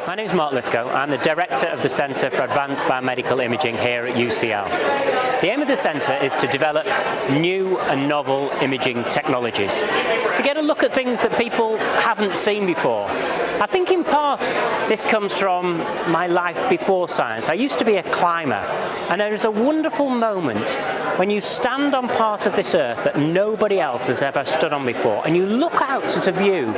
My name is Mark Lythgoe. I'm the Director of the Centre for Advanced Biomedical Imaging here at UCL. The aim of the centre is to develop new and novel imaging technologies, to get a look at things that people haven't seen before. I think in part this comes from my life before science. I used to be a climber, and there is a wonderful moment when you stand on part of this earth that nobody else has ever stood on before, and you look out at a view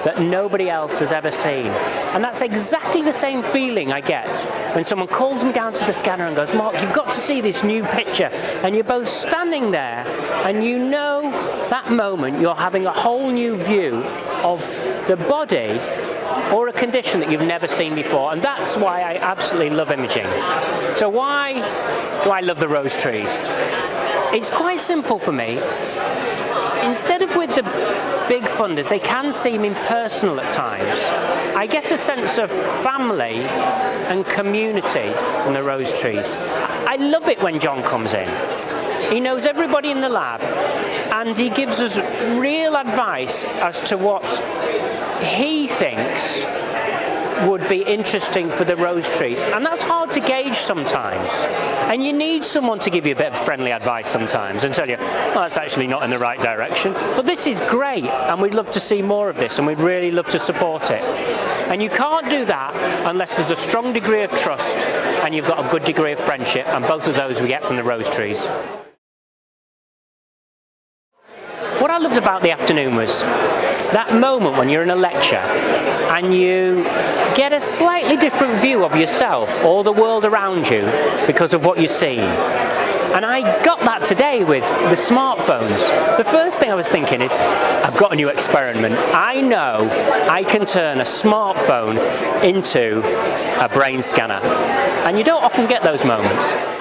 that nobody else has ever seen. And that's exactly the same feeling I get when someone calls me down to the scanner and goes, "Mark, you've got to see this new picture," and you're both standing there and you know that moment you're having a whole new view of the body or a condition that you've never seen before. And that's why I absolutely love imaging. So why do I love the rose trees? It's quite simple for me. Instead of with the big funders, they can seem impersonal at times. I get a sense of family and community from the rose trees. I love it when John comes in. He knows everybody in the lab, and he gives us real advice as to what he thinks would be interesting for the rose trees, and that's hard to gauge sometimes, and you need someone to give you a bit of friendly advice sometimes and tell you, well, that's actually not in the right direction, but this is great and we'd love to see more of this and we'd really love to support it. And you can't do that unless there's a strong degree of trust and you've got a good degree of friendship, and both of those we get from the rose trees. What I loved about the afternoon was that moment when you're in a lecture and you get a slightly different view of yourself or the world around you because of what you've seen. And I got that today with the smartphones. The first thing I was thinking is, I've got a new experiment. I know I can turn a smartphone into a brain scanner. And you don't often get those moments.